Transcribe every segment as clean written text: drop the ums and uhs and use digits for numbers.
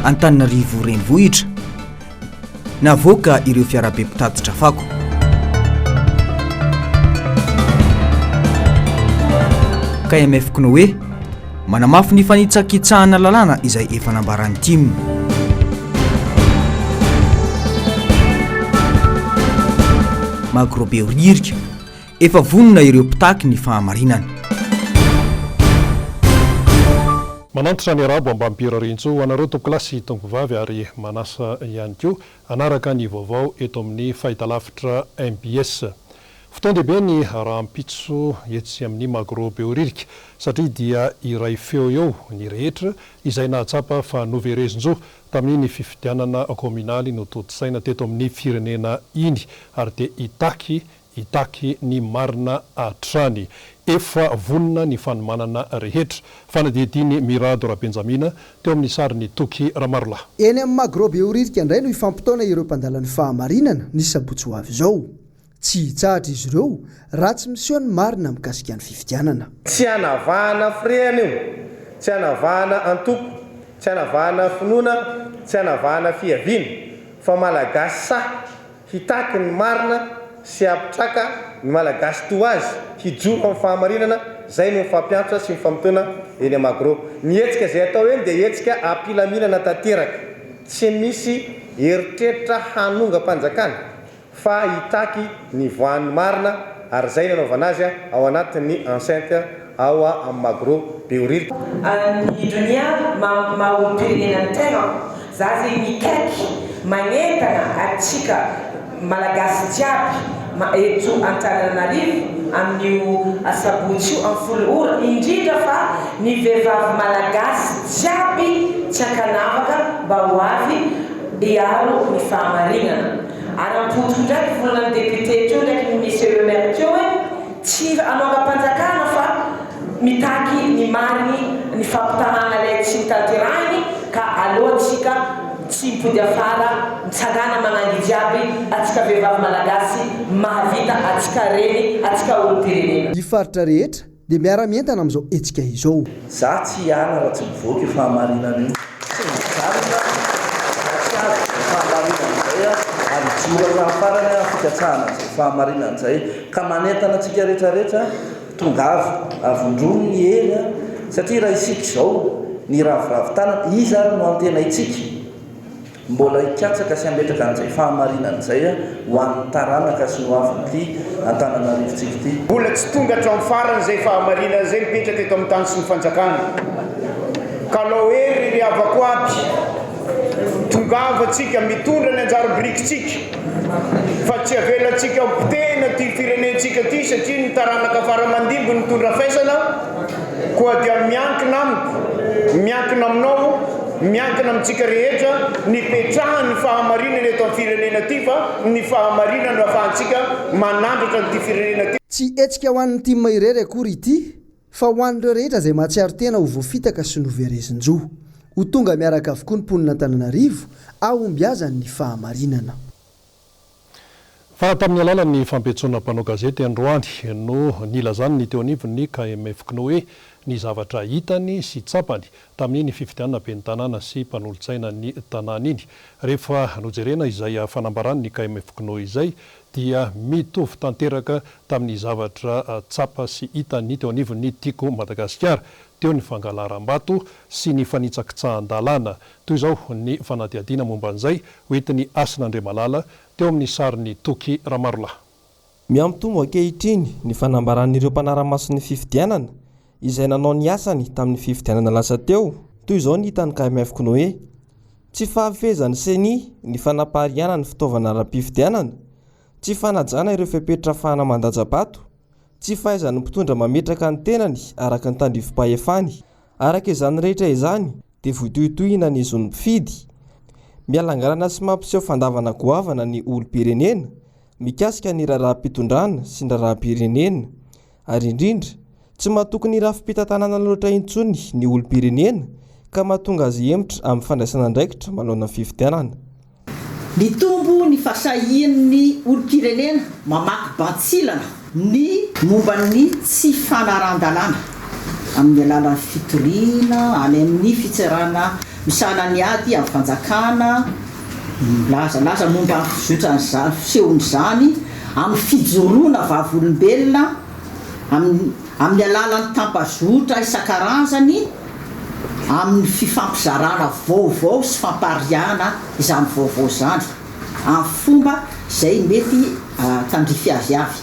Antananarivo renivohitra navoaka ireo fiarabe mpitatitra fako. KMF Knoe manamafy ny fanitsakitsahana lalàna izay efa nambarany tim. Magrobe ririka efa vonona ireo mpitaky ny fahamarinana. Manantitra ny arabo ambampira rintso anareo tokolasy tongovavy ary manasa ihany koa anaraka ny vaovao eto amin'ny fahitalavitra MBS. Fotoan-dehibe ny rahampitso etsy amin'ny Magrobe ririka satria dia iray feo eo ny rehetra izay nahatsapa fa noverezonjo tamin'ny fifidianana kominaly nototosaina teto amin'ny firenena iny ary dia itaky ny marina atrany. Efa vonona ny fanomanana rehetra fanadihadiny Mirado Rabenjamina teo amin'ny sariny Toky Ramarola. Eny amin'ny Magrobe ririka indray no ifampitaona ireo mpandalan'ny fahamarinana ny sabotsy ho avy izao. Tsy hitsahatra izy ireo raha tsy miseho ny marina mikasika ny fifidianana. Tsy hanavahana freana io, tsy hanavahana antoko, tsy hanavahana finoana, tsy hanavahana fiaviana, fa malagasy sa hitaky ny marina sy apitraka ny malagasy toa azy hijoro amin'ny fahamarinana, zay no mifampiantra sy mifampitona eny Magrobe. Ny hetsika izay atao eny dia hetsika ampilaminana tanteraka, tsy misy heritreritra hanonga-panjakana fa hitaky ny voan'ny marina ary zay nanaovana azy ao anatin'ny enceinte ao amin'ny Magrobe ririka. Ny dunia maha-pirenena tegna za zay mikaiky magnentana atsika malagasy jiaby eto Antananarivo amin'io asabotsy io amin'ny folo ora indrindra fa ny vehivavy malagasy jiaby tsy ankanavaka mba ho avy hiaro ny fahamarinana. Ary ampotoky ndraiky volana député teo ndraiky ny monsieur le maire teo tsy anonga-panjakana fa mitaky ny mariny ny fampitahana lay tsy nitanterahiny ka alohantsika tsy mipody afara mitsangana magnangy jiaby atsika vehivavy malagasy mahavita atsika reny atsika olo-pirenena. Ny faritra rehetra dia miara-mientana amin'izao hetsika izao. Za tsy hiana raha tsy mivoaka io fahamarinana io. Jura farany fikatsahana fahamarinana zay ka manentana atsika rehetrarehetra tonga avondrony ny eny satria raha isika izao ny raviravitana izy ary no antena itsika mbola hikatsaka sy ametraka an'izay fahamarinana zay ho an'ny taranaka sy no avin'ity Antananarivotsika ity. Mbola tsy tonga hatramin'ny farany zay fahamarinana zay mipetraka eto amin'ny tany sy ny fanjakana ka lao hoe ry havako aby tongavatsika mitondra ny anjara-birikitsika fa tsy avelatsika tena ty firenentsika ty satria ny taranaka faramandimbo nitondra faisana koa dia miankina amiko, miankina aminao, miankina amintsika rehetra nipetrahany fahamarinana eto amin'ny firenena ty fa ny fahamarinana no ahafahantsika manandratra nyty firenena ty. Tsy hetsika ho an'ny tima irery akory ity fa ho an'ireo rehetra izay mahatsiaro tena ho voafitaka sy noverezin-jo. Ho tonga miaraka avokoa ny mponina Antananarivo ahombiazany ny fahamarinana. Fa tamin'ny alalan'ny fampetsona mpanao gazety androany no nilazany ny teo anivony KMF Knoe ny zavatra hitany sy tsapany tamin'ny fifidianana ben'ny tanàna sy mpanolotsaina ny tanàna iny. Rehefa nojerena izay fanambarany ny KMF Knoe izay dia mitovy tanteraka tamin'ny zavatra tsapa sy hitany teo anivony Tiko Madagasikara. Teo ny fangalaram-bato sy ny fanitsakitsahan-dalàna. Toy izao ny fanadihadiana momban'izay hoentiny Asin'Andriamalala teo amin'ny sariny Toky Ramarola. Miampitombo ankehitriny ny fanambaran'ireo mpanara-mason'ny fifidianana izay nanao ny asany tamin'ny fifidianana lasa teo. Toy izao ny hitany KMF Knoe. Tsy fahavefezany seni ny fanapahariana ny fitaovana ara-pifidianana, tsy fanajana ireo fepetra fahana mandaja-bato, tsy fahaizany mpitondra mametraka ny tenany araka ny tandrifim-pahefany. Araka izany rehetra izany dia voitohitohina ny zon'ny mpifidy. Mialangalana sy mampiseho fandavana goavana ny olo-pirenena, mikasika ny raharaha-pitondrana sy ny raharaha-pirenena. Ary indrindra, tsy mahatoky ny raha-fipitantanana loatra intsony ny olo-pirenena ka mahatonga azy hemotra amin'ny fandraisana andraikitra manoloana fifidianana. Ny tombo ny fasahian'ny olo-pirenena mamaky bantsilana ny momban'ny tsy fanaran-dalàna amin'ny alalan'ny fitoriana any amin'ny fitsarana misana ny ady amin'ny fanjakana lazalaza momba fizotranyzany fisehony zany amin'ny fijoroana vavolombelona amin'ny alalan'ny tampazotra isan-karazany amin'ny fifampizarana vaovao sy fampariana izany vaovao zany amin'ny fomba izay mety tandrify azy avy.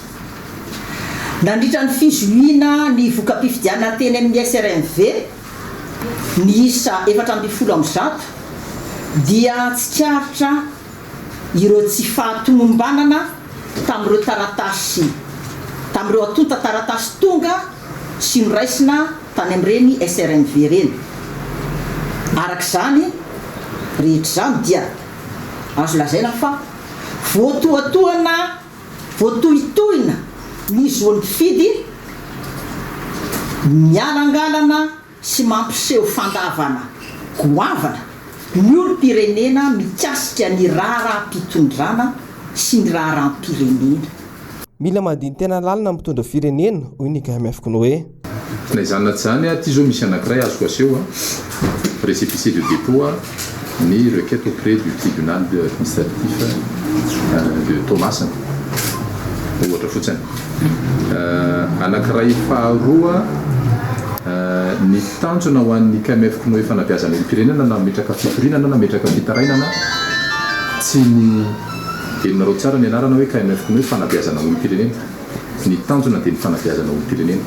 Nandritra ny fizohina ny voka-pifidianana teny amin'ny SRMV ny isa 410 dia tsikaritra ireo tsy fahatomombanana tamin'ireo taratasy tamin'ireo atonta taratasy tonga sy noraisina tany amin'ireny SRMV reny. Arak'izany rehetra zany dia azo lazaina fa voatohitohina ny zoan'ny mpifidy mialangalana sy mampiseho fandavana goavana ny olom-pirenena mikasika ny raharam-pitondrana sy ny raharam-pirenena. Mila mandiny tena lalina mitondra firenena hoy ny KMF Konoe. Na izany naty zany ty zao misy anankiray azoko aseho récépissé de dépôt ny requête auprès du tribunal administratif de Thomas ohatra fotsiny. Anankiray faharoa ny tanjona ho an'ny KMF Konoe fanabeazana olom-pirenena na metraka fitorinana na metraka fitarainana tsy ny elinareo tsara ny anarana hoe KMF Konoe fanabeazana olom-pirenena. Ny tanjona dia ny fanabeazana olom-pirenena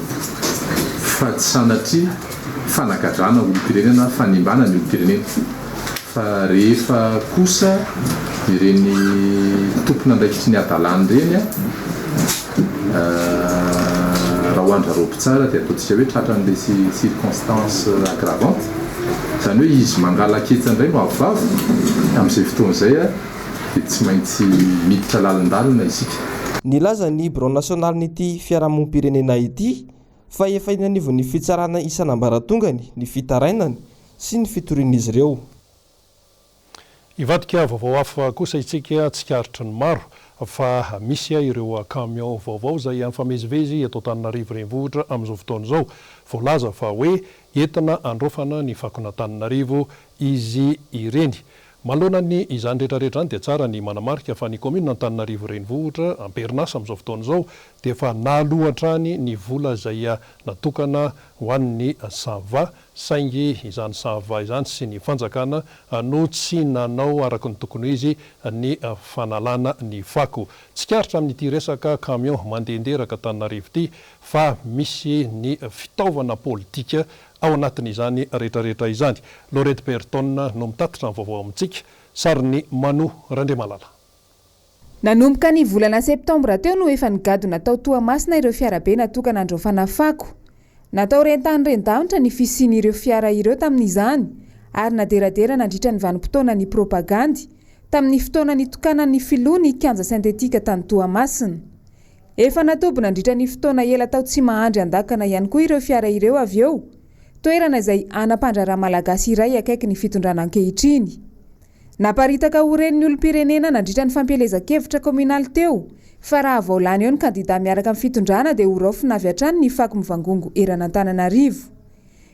fa tsy sanatry fanagadrana olom-pirenena fanimbana ny olom-pirenena fa rehefa kosa ireny tompona andraikitry ny adalany reny raha hoandraroby tsara dia ataontsika hoe tratran'ilay circonstance aggravante zany hoe izy mangala ketsan'indray no avavy amin'izay fotoan'izay dia tsy maintsy miditra lalindalina isika. Nilaza ny bureau national n'ity fiarahamonim-pirenena ity fa efa inanivon'ny fitsarana isan'ambaratongany ny fitarainany sy ny fitorian'izy ireo. Ivadika vaovao hafa kosa itsika tsikaritra ny maro fa misy ireo camion vaovao izay mifamezivezy eto Antananarivo renivohitra amin'izao fotoana izao. Voalaza fa hoe entina androfana ny fakona Antananarivo izy ireny. Manoloana izany rehetrarehetra izany dia tsara ny manamarika fa ny commune Antananarivo renivohitra amperinasa amin'izao fotoana izao dia efa nalohatra ny vola izay natokana ho an'ny sava saingy izany sava izany sy ny fanjakana no tsy nanao araka ny tokony izy ny fanalana ny fako. Tsikaritra amin'ity resaka camion mandehanderaka Antananarivo ity fa misy ny fitaovana politika ao anatin'izany rehetrarehetra izany. Laurette Berton no mitatitra ny vaovao amintsika, sariny Mano Randriamalala. Nanomboka ny volana septambra teo no efa nigado natao Toamasina ireo fiarabe natokana androfana fako. Natao rentany ren-davitra ny fisian'ireo fiara ireo tamin'izany ary naderadera nandritra ny vanim-potoana ny propagandy tamin'ny fotoana nitokana ny filoha ny kianja sintetika tany Toamasina. Efa natobo nandritra ny fotoana ela tao tsy mahandry andakana ihany koa ireo fiara ireo avy eo, toerana izay anampandraraha malagasy iray akaiky ny fitondrana ankehitriny. Naparitaka ho ren'ny olom-pirenena nandritra ny fampielezan-kevitra kominaly teo fa raha vaolany eo ny kandida miaraka amin'ny fitondrana dia ho raofina avy hatrany ny fako mivangongo erana Antananarivo.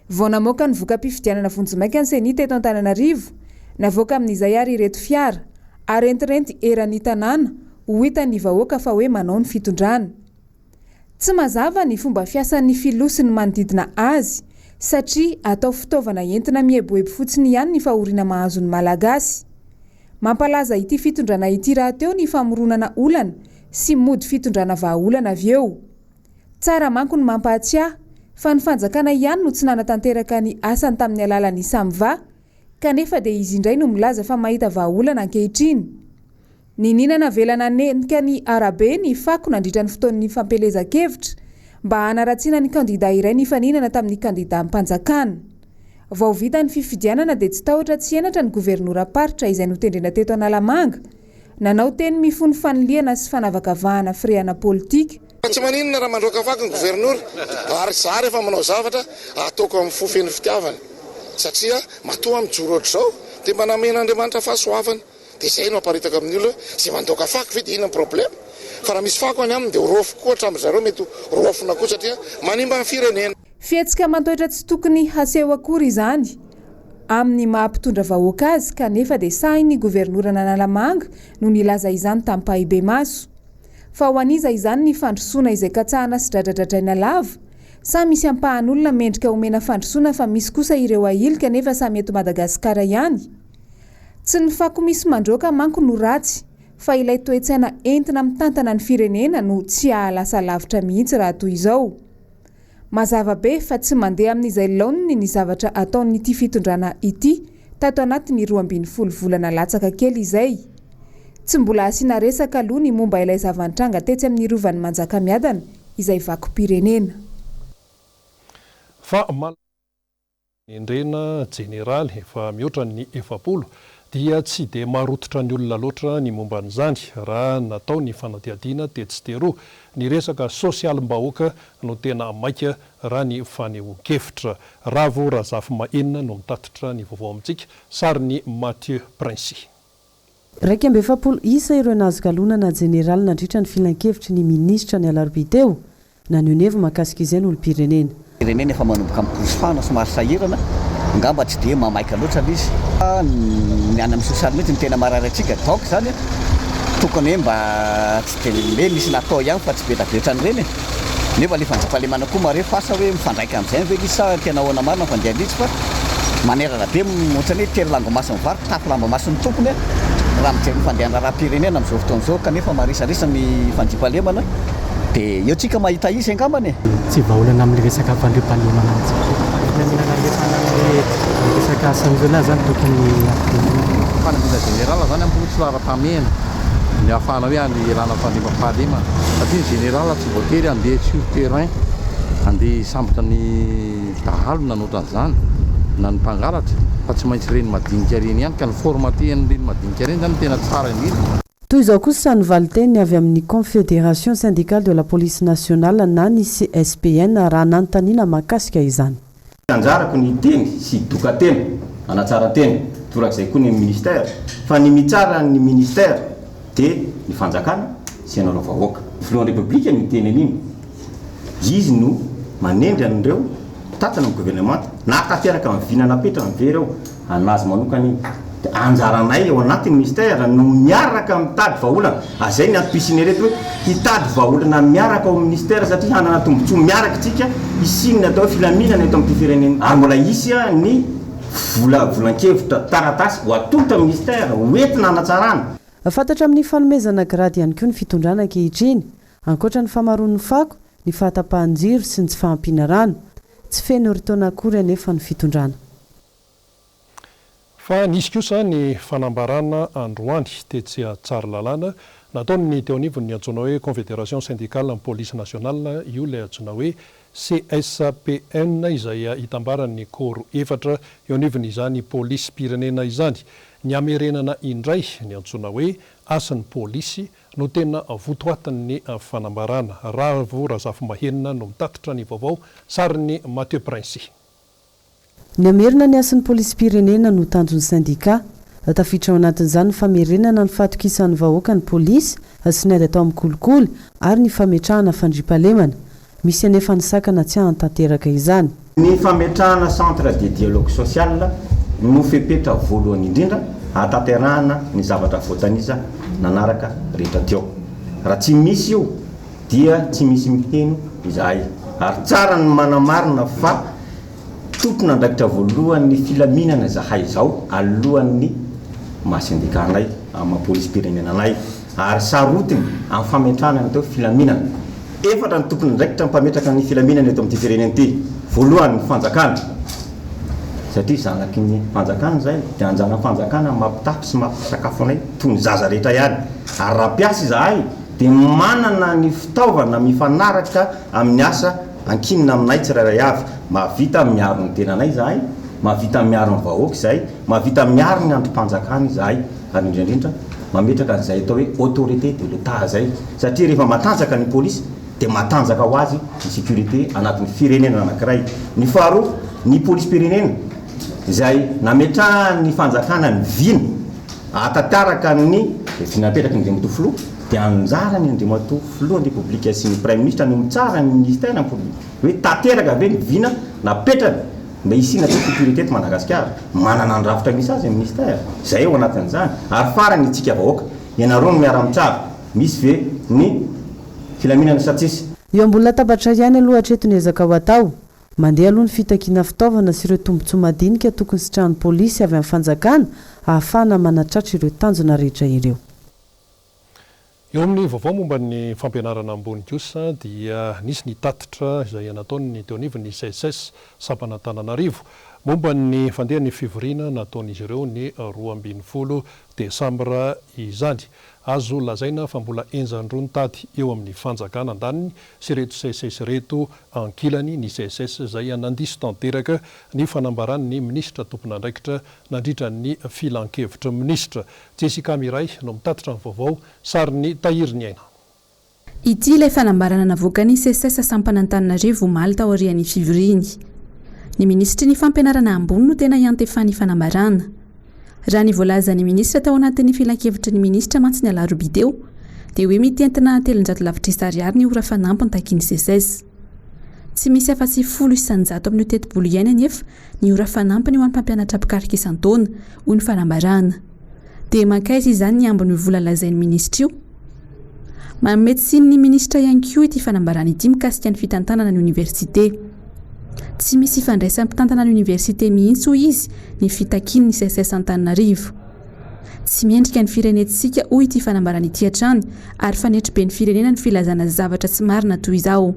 Vao namoaka ny voka-pifidianana vonjimaika ny senita eto Antananarivo, navoaka amin'izay ary ireto fiara arentirenty eran'ny tanàna ho hitan'ny vahoaka fa hoe manao ny fitondrana. Tsy mazava ny fomba fiasan'ny filoha sy ny manodidina azy satria atao fitaovana entina mieboebo fotsiny ihany ny fahoriana mahazo ny malagasy. Mampalaza ity fitondrana ity raha teo ny famoronana olana sy mody fitondrana vahaolana avy eo. Tsara manko ny mampahatsiahy fa ny fanjakana ihany no tsy nanatanteraka ny asany tamin'ny alalan'ny Samva, kanefa dia izy indray no milaza fa mahita vahaolana ankehitriny. Nininana velana nenika ny arabe ny fako nandritra ny fotoan'ny fampelezan-kevitra mba hanaratsiana ny kandida iray ny faninana tamin'ny kandida mpanjakana. Vao vita ny fifidianana dia tsy tahotra tsy enatra ny gouvernoura paritra izay notendrena teto Analamanga, nanao teny mifono faniliana sy fanavakavahana firehana politika. Tsy maninona raha mandroaka fako ny gouvernoura ary za rehefa manao zavatra ataoko amin'ny fofeny fitiavana satria matoa mijoro ohatr'izao dia mba namen'Andriamanitra fahasoavana dia izay no aparitaka amin'ny olona izay mandoaka fako ve dia inona ny problema fa raha misy fako any aminy dia rofo koa hatramin'izareo mety rofona koa satria manimba ny firenena. Fihetsika mantoetra tsy tokony haseho akory izany amin'ny mahampitondra vahoaka azy kanefa dia sainy governorana Analamanga no nilaza izany tamin'ny Pahibe-Maso. Fa ho aniza izany ny fandrosoana izay katsahana sy dradradradraina lava. Samy misy ampahan'olona mendrika omena fandrosoana fa misy kosa ireo ahilika nefa samy eto Madagasikara ihany. Tsy ny fako misy mandroaka manko no ratsy, fa ilay toe-tsaina entina mitantana ny firenena no tsy ahalasa lavitra mihitsy raha toy izao. Mazava be fa tsy mandeha amin'izay laoniny ny zavatra ataon'ity fitondrana ity tato anatin'ny 12 volana latsaka kely izay. Tsy mbola asiana resaka aloha ny momba ilay zavantranga tetsy amin'ny rovan'ny Manjakamiadana izay vakom-pirenena. Fa endrena jeneraly efa mihoatra ny 7 dia tsy dia marototra ny olona loatra ny momba n'izany raha natao ny fanadihadiana tetsyteroa ny resaka sosialim-bahoaka no tena maika raha ny fanehoan-kevitra. Ravo Razafy Mahenina no mitatitra ny vaovao amintsika, sary ny Mathieu Princy. 7 isa ireo nahazo-galonana jeneraly nandritra ny filan-kevitry ny minisitra ny alarobia teo nanionevo mahakasika izay n'olom-pirenena. Firenena efa manomboka miposifana somary sahirana, ngamba tsy dia mamaika loatra izy. Ny any amin'ny sosialy mihitsy ny tena marary antsika donc zany tokony hoe mba tsy dia misy natao ihany fa tsy betabetra an'ireny. Nefa le fanjam-pahalemana koa mare fasa hoe mifandraika amin'izay ve izy sa tena ahoana marina fandeha litsy fa manerana be ohatrany hoe tery lamba mason'ny vary tapy lamba mason'ny tompony raha mijery nyfandehana raha-pirenena amin'izao fotoan'izao kanefa marisarisa ny fanjam-pahalemana dia eo tsika mahita izy angambany. Tsy vahaolana amin'ny resaka fandriam-pahalemana resaka asan'izao zany tokony fanamina generala zany ambony tsy lara-pamena ny ahafahana hoe anelana fandriam-pahalemana satria ny generala tsy voatery andeha sur terrain andeha sambotra ny dahalo nanoatran'izany na ny mpangalatra fa tsy maintsy reny madinika reny ihany ka ny formaten'ireny madinika reny zany tena tsara indrindra. Toy izao kosa ny valiteny avy amin'ny Confédération syndicale de la police nationale na ny CSPN raha nanontaniana mahakasika izany. Anjarako ny teny sy dokatena anatsarantena torak'izay koa ny ministère fa ny mitsara ny ministère dia ny fanjakana sy anao vahoaka. Filohan'ny république ny teny an'iny izy no manendry an'ireo tatana amin'ny gouvernement na tanteraka amin'ny vinanapetra ny vereo anazy manokany anjaranay eo anatin'ny ministère no miaraka mitady vahaolana azay ny antom-pisiny reto hoe hitady vahaolana miaraka ao ministère satria hanana tombontsoa miaraka tsika isinina atao filaminana eto amin'ny firenena ary mbola isy ny volan-kevitra taratasy ho atolotra ministère hoentina hanatsarana. Fantatra amin'ny fanomezana grady ihany koa ny fitondrana ankehitriny ankoatra ny famaroan'ny fako ny fahatapahan-jiro sy ny tsy fahampiana rano tsy feno ritaona akory anefa ny fitondrana. Fa nisy kosa ny fanambarana androany tetsy tsara lalàna nataony ny teo anivony ny antsoina hoe Confédération syndicale amin'ny police nationale io ilay antsoina hoe CSPN izay hitambarany koro efatra eo anivony izany polisy pirenena izany. Ny amerenana indray ny antsoina hoe asan'ny polisy no tena votoatin'ny fanambarana. Ravo Razafy Mahenina no mitatitra ny vaovao, sary ny Mathieu Princy. Ny amerina ny asan'ny polisy pirenena no tanjon'ny syndika tafiditra ao anatin'izany ny famerenana ny fatokisan'ny vahoaka ny polisy sy ny ady atao amin'ny kolikoly ary ny fametrahana fandriam-pahalemana. Misy anefa ny sakana tsy hantanteraka izany. Ny fametrahana centre de dialogue social no fepetra voalohany indrindra hatanterahana ny zavatra voatanisa nanaraka rehetra teo. Raha tsy misy io dia tsy misy miheno izahay ary tsara ny manamarina fa tokony andraikitra voalohany filaminana zahay izao alohan'ny mahasindikanay amin'ny polisy pirenenanay ary sarotiny amin'ny fametrahana teo filaminana. Efatra ny tokony andraikitra mpametraka ny filaminana eto amin'ity firenena ity. Voalohany ny fanjakana satria zanaky ny fanjakana zay dia anjana fanjakana mampitapy sy mampisakafo anay toy ny zaza rehetra ihany ary raha mpiasa izahay dia manana ny fitaovana mifanaraka amin'ny asa ankinina aminay tsirairay avy. Mahavita miaro ny tenanay izahay, mahavita miaro ny vahoaka izahay, mahavita miaro ny androm-panjakana izahay ary indrindrindra mametraka an'izay atao hoe autorité de l'État zay satria rehefa matanjaka ny polisy dia matanjaka ho azy ny sécurité anatin'ny firenena anankiray. Ny faharoa ny polisy pirenena izay nametraha ny fanjakana ny vina atantaraka ny vinapetraka ny Andriamatoa Filoha dia anjara ny Andriamatoa Filoha ny République sy ny Prime Ministre no mitsara ny ministère hoe tanteraka ve ny vina napetraka mba isina sécurité Madagasikara manana ny rafitra misy azy ministère zay eo anatin'izany ary farany itsika vahoaka ianareo no miara-mitsara misy ve ny filaminana satsisy eo ambony latabatra ihany aloha hatretony ezaka ho atao mandeha aloha ny fitakiana fitaovana sy ireo tombontsoa madinika tokony sitrahan'ny polisy avy amin'ny fanjakana ahafahana manatratra ireo tanjona rehetra ireo. Eo amin'ny vaovao momba ny fampianarana ambony kosa dia nisy ny tatitra izay nataony teo anivony CSS Sampanatananarivo momba ny fandehan'ny fivoriana nataon'izy ireo ny 12 Desambra izany. Azo lazaina fa mbola enjandrony tady eo amin'ny fanjakana andaniny sy reto CSS reto ankilany ny CSS izay nandiso tanteraka ny fanambaran'ny ministra tompon'andraikitra nandritra ny filan-kevitra ministra. Jessica Miray no mitatitra ny vaovao sariny Tahiriny aina. Ity ilay fanambarana navoaka ny CSS Sampanatananarivo omaly tao aorian'ny fivoriany. Ny ministry ny fampianarana ambony no tena iantefa ny fanambarana. Raha ny voalazan'ny ministra tao anatin'ny filan-kevitra ny ministra mantsy ny alarobia teo dia hoe mitentina 300 lavitrisa ariary ny ora fanampy takiany CSS. Tsy misy afa-tsy 10,900 amin'ny tetebolo ihany anefa ny ora fanampy ny ho an'ny mpampianatra pikarika isan-taona hoy ny fanambarana. Dia makaiza izany ny ambiny vola lazain'ny ministra io. Manome tsin'ny ministra ihany koa ity fanambarana ity mikasika ny fitantanana ny université. Tsy misy ifandraisany mpitantana ny université mihitsy hoy izy ny fitakiany ny CSS Antananarivo. Tsy miendrika ny firenetsika hoy ity fanambarana ity hatrany ary fanetry be ny firenena ny filazana zavatra tsy marina toy izao.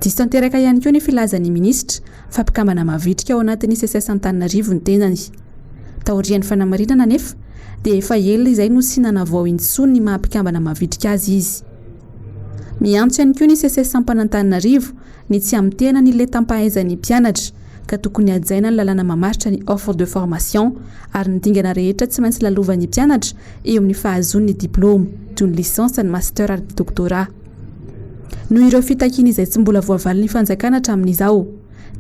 Diso tanteraka ihany koa ny filazan'ny ministra fampikambana mavitrika ao anatin'ny CSS Antananarivo ny tenany. Taorian'ny fanamarinana nefa dia efa ela izay no sy nanavao intsony ny mahampikambana mavitrika azy izy. Miantso ihany koa ny CSS Sampanatananarivo ny tsy amitena ny letam-pahaizan'ny mpianatra ka tokony hajaina ny lalàna mamaritra ny offre de formation ary ny dingana rehetra tsy maintsy lalovan'ny mpianatra eo amin'ny fahazon'ny diplôma toy ny lisansa ny master ary ny doctorat. Noho ireo fitakiana izay tsy mbola voavalin'ny fanjakana hatramin'izao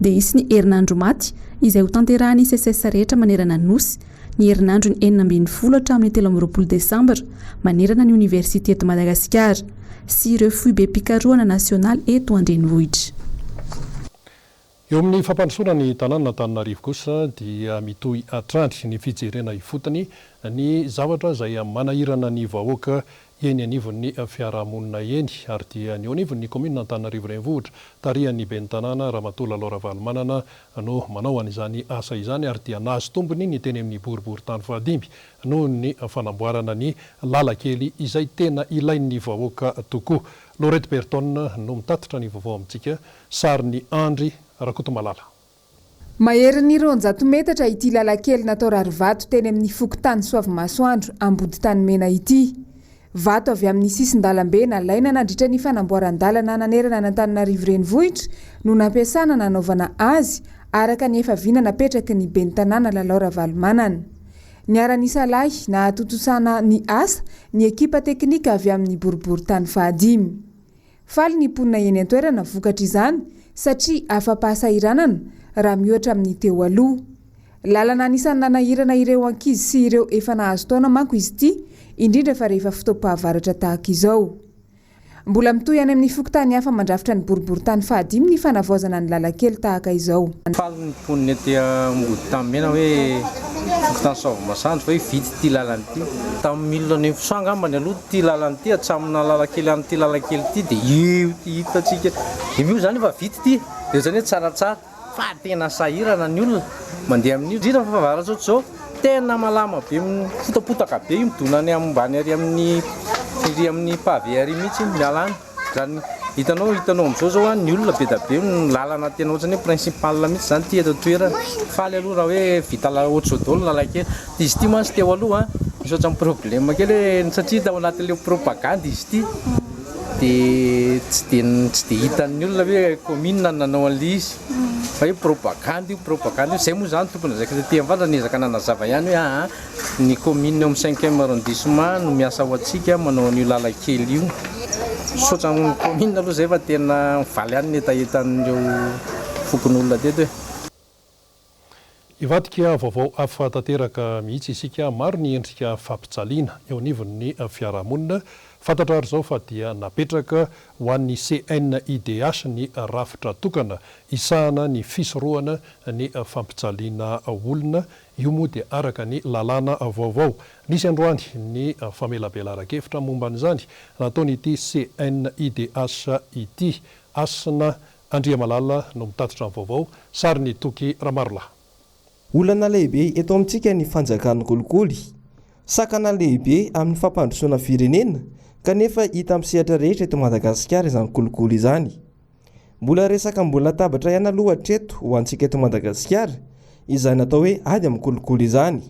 dia isy ny herinandro maty izay ho tanterahan'ny CSS rehetra manerana ny nosy ny herinandro ny 12 hatramin'ny 13 Desambra manerana ny Université de Madagascar sy ireo foibe pikaroana nasionaly eto Andrenivohitra. Eo amin'ny fampandrosoana ny tanàna Antananarivo kosa dia mitohy atrandry ny fijerena ifotony ny zavatra izay manahirana ny vahoaka eny anivon'ny fiarahamonina eny ary dia ny eo anivon'ny komina Antananarivo renivohitra tarihan'ny ben'ny tanàna Ramatoa Laura Valomanana no manao an'izany asa izany ary dia nahazo tombony ny teny amin'ny boriboritany fahadimy noho ny fanamboarana ny lalakely izay tena ilain'ny vahoaka tokoa. Lorette Berton no mitatitra ny vaovao amintsika sariny Andry Rakotomalala. Maherin'ny 100 metatra ity lalakely natao rarivato teny amin'ny fokontany Soavimasoandro ambodi-tany mena ity. Vato avy amin'ny sisin-dalambe nalaina nandritra ny fanamboaran-dalana nanerana n'Antananarivo renivohitra no nampiasana nanaovana azy araka ny efa viana napetraky ny ben'ny tanàna Laura Valomanana. Niara-nisa lahy nahatotosana ny asa ny ekipa teknika avy amin'ny boriboritany fahadimy. Faly ny mponina eny an-toerana vokatra izany satria afa-pahasahiranana raha mihoatra amin'ny teo aloha. Lalana anisan'ny nanahirana ireo ankizy sy ireo efa nahazo taona manko izy ity, indrindra fa rehefa fotoam-pahavaratra tahaka izao. Mbola mitohy any amin'ny fokontany hafa mandrafitra ny boriboritany fahadimy ny fanavoazana ny lalakely tahaka izao. Faly ny mponina ety ambodi-tany mena hoe fokontany Soavimasoandro hoe vity ity lalana ity. Tamin'ny milina fosanga ambany aloha ity lalana ity atsamina lalakely an'ity lalakely ity dia io hitantsika. Io zany efa vity ity dia zany hoe tsaratsara fa tena sahirana ny olona mandeha amin'io. Indrindra fa fahavaratra ohatr'izao tena malama be fotapotaka be io midonany ambany ary amin'ny pavé ary mihitsy mialany. Zany hitanao amin'izao zao ny olona be da be ny lalana tena ohatrany hoe principal mihitsy zany ty eto toerana. Faly aloha raha hoe vita ohatr'izao daholo lalakely. Izy ity mantsy teo aloha misy ohatrany problème kely hoe satria tao anatin'ilay propagande izy ity dia tsy dia hitan'ny olona hoe commune nanao an'ilay izy. Fa hoe propagande io zay moa zany tompony zakatra ty avandra niezaka nanazava ihany hoe ny commune eo amin'ny 5e arrondissement no miasa ho antsika manao an'io lalakely io. Sotrany commune aloha zay fa tena valy ihany ny etaetan'ireo fokon'olona teto hoe. Ivadika vaovao afa tanteraka mihitsy isika maro ny endrika fampijaliana eo anivon'ny fiarahamonina fantatra ary zao fa dia napetraka ho an'ny CNIDH ny rafitra tokana isahana ny fisorohana ny fampijaliana olona. Io moa dia araka ny lalàna vaovao. Nisy androany ny famelabelaran-kevitra momba an'izany nataonyity CNIDH ity. Asina Andriamalala no mitatitra ny vaovao, sary ny Toky Ramarola. Olana lehibe eto amintsika ny fanjakan'ny kolikoly. Sakana lehibe amin'ny fampandrosoana firenena kanefa hita amin'ny sehatra rehetra eto Madagasikara izany kolikoly izany. Mbola resaka mbola tabatra ihany aloha hatreto ho antsika eto Madagasikara izay natao hoe ady amin'ny kolikoly izany,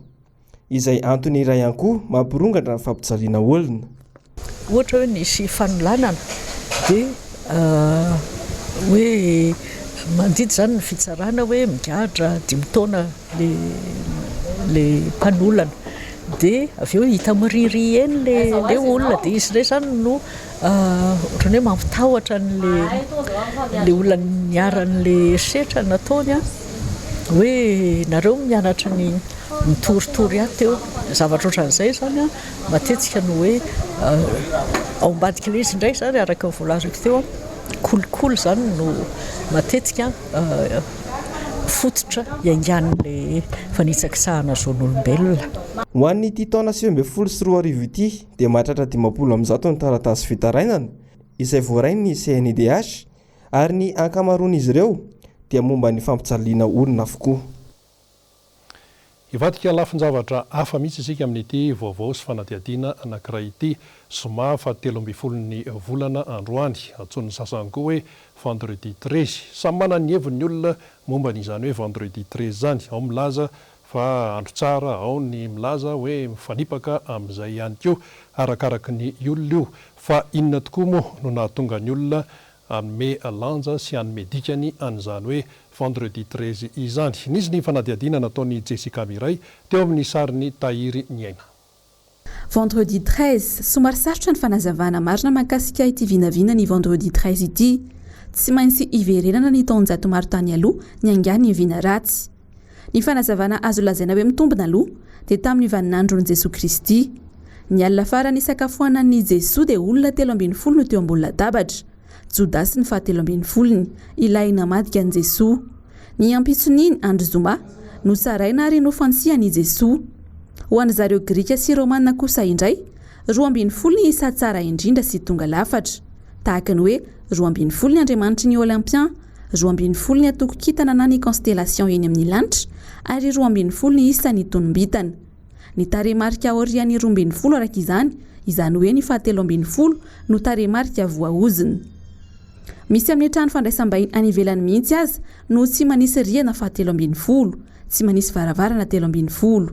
izay antony iray ihany koa mampirongatra ny fampijaliana olona. Ohatra hoe nisy fanolanana dia hoe mandidy zany ny fitsarana hoe migadra 5 taona le mpanolana dia avy eo hita miriri eny le olona dia izy ireny zany no ohatrany hoe mampitahotra le olona niaran'le setra nataony hoe nareo mianatra ny mitoritory ahy teo zavatra ohatran'izay zany matetika no hoe ao ambadika le izy indray zany araka ny volaziko teo kolikoly zany no matetika fototra iaingan'le fanitsakisahana zon'olombelona. Ho an'ity taona 2024 ity dia mahatratra 500 ny taratasy fitarainana izay voarainy ny CNIDH ary ny ankamaroan'izy ireo dia momba ny fampijaliana olona avokoa. Ivadika lafinjavatra hafa mihitsy isika amin'ity vaovao sy fanadihadiana anankiray ity. Zoma fa 13 volana androany, antsoin'ny sasany koa hoe vendredi 13. Samy manana ny heviny ny olona momba n'izany hoe vendredi 13 zany. Ao milaza fa andro tsara, ao ny milaza hoe mifanipaka amin'izay ihany koa arakaraka ny olona io. Fa inona tokoa moa no nahatonga ny olona anome lanja sy anome dikany an'izany hoe vendredi 13 izany. Nisy ny fanadihadiana nataony Jessica Miray teo amin'ny sariny Tahiry Niaina. Vendredi 13 somary sarotra ny fanazavana marina mahakasika ity vinavina ny vendredi 13 ity. Tsy maintsy iverenana ny taonjato maro tany aloha ny angany ny vina ratsy. Ny fanazavana azo lazaina hoe mitombina aloha dia tamin'ny vaninandron'i Jesosy Kristy. Ny alina farany isakafoanan'i Jesosy dia olona 17 no teo ambony latabatra. Jodasy ny faha 17, ilay namadika an'i Jesosy. Ny ampitson'iny andro zoma no tsaraina ary nofantsihan'i Jesosy. Ho an'ny zareo Grika sy Romanina kosa indray, 12 ny isa tsara indrindra sy tonga lafatra. Tahaka ny hoe 12 ny andriamanitry ny Olympian, 12 ny atoko kitana na ny constellation eny amin'ny lanitra, ary 12 ny isa ny tonombitana. Ny taremarika aorian'ny 12 araka izany hoe ny faha 13 no taremarika voaoziny. Misy amin'ny trano fandraisam-bahiny any ivelany mihitsy aza no tsy manisy rihana faha 13, tsy manisy varavarana 13.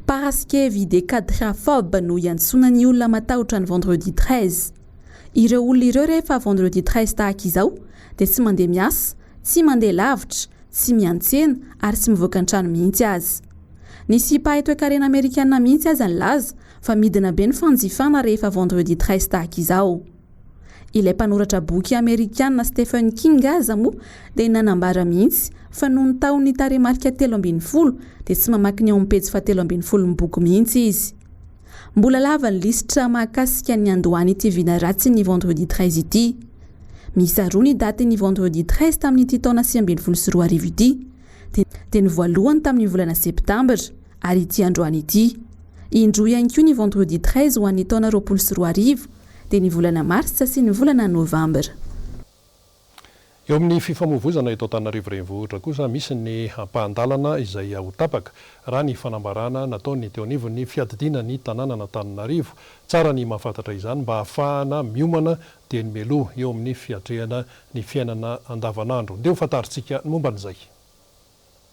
Parce que vide quadraphobe no iantsona ny olona matahotra ny vendredi 13. Ireo olona ireo rehefa vendredi 13 tahaka izao dia tsy mandeha miasa, tsy mandeha lavitra, tsy miantsena ary tsy mivoaka an-trano mihitsy aza. Nisy mpahay-toe-karena Amerikana mihitsy aza ny laza fa midina be ny fanjifana rehefa vendredi 13 tahaka izao. Ilay mpanoratra boky Amerikana Stephen King aza moa dia nanambara mihitsy fa noho ny taon'ny taremarika 13 dia tsy mamaky ny ao amin'ny pejy fa 13 ny boky mihitsy izy. Mbola lava ny lisitra mahakasika ny andohany ity vina ratsy ny vendredi 13 ity. Misy aroa ny daty ny vendredi 13 tamin'ity taona 2024 ity dia ny voalohany tamin'ny volana septambra ary ity androany ity. Indroa ihany koa ny vendredi 13 ho an'ny taona 2024 dia ny volana marsa sy ny volana novambra. Eo amin'ny fifamoivoizana eto Antananarivo renivohitra kosa misy ny ampahandalana izay ho tapaka raha ny fanambarana nataony teo anivon'ny fiadidiana ny tanàna n'Antananarivo. Tsara ny mahafantatra izany mba ahafahana miomana dia ny meloha eo amin'ny fiatrehana ny fiainana andavanandro. Ndeha ho fantaritsika momba an'izay.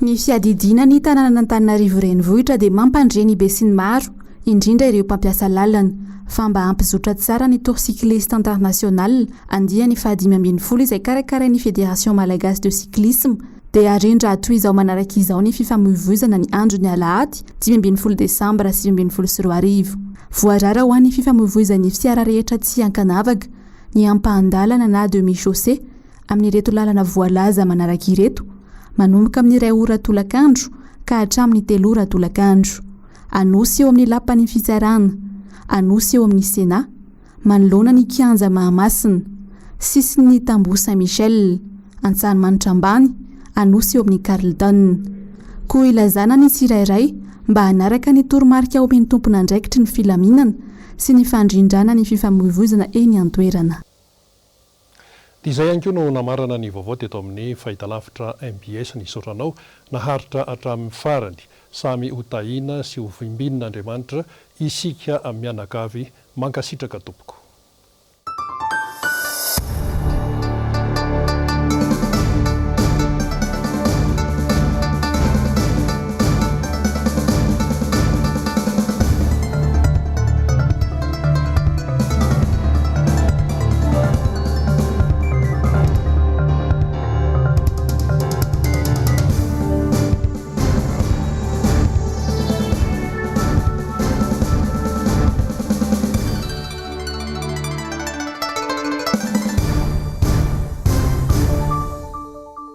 Ny fiadidiana ny tanàna n'Antananarivo renivohitra dia mampandreny be sy ny maro, indrindra ireo mpampiasa lalana. Fa mba hampizotra tsara ny Tour Cycliste International andia ny faha 5 izay karakarain'ny Fédération Malagasy de Cyclisme dia arindra atoy izao manaraka izao ny fifamoivoizana ny andro ny alahady 15 Desambra 2024. Voarara ho an'ny fifamoivoizan'ny fiara rehetra tsy ankanavaka ny ampahandalana na demi-chaussée amin'ireto lalana voalaza manaraka ireto manomboka amin'ny 2 ora tolakandro ka hatramin'ny 3 ora tolakandro. Anosy eo amin'ny lapan'ny fitsarana, anosy eo amin'ny Sena, manoloana ny kianja Mahamasina sisy ny tamboho Saint-Michel Antsahany manitra ambany anosy eo amin'ny Carleton koa ilazana ny tsirairay mba hanaraka ny toromarika ao amin'ny tompona andraikitry ny filaminana sy ny fandrindrana ny fifamoivoizana eny an-toerana. Izay ihany koa no namarana ny vaovao teto amin'ny fahitalavitra MBS ny sotranao naharitra hatramin'ny farany samy ho tahina sy ho vimbinina Andriamanitra isika mianakavy mankasitraka tompoko.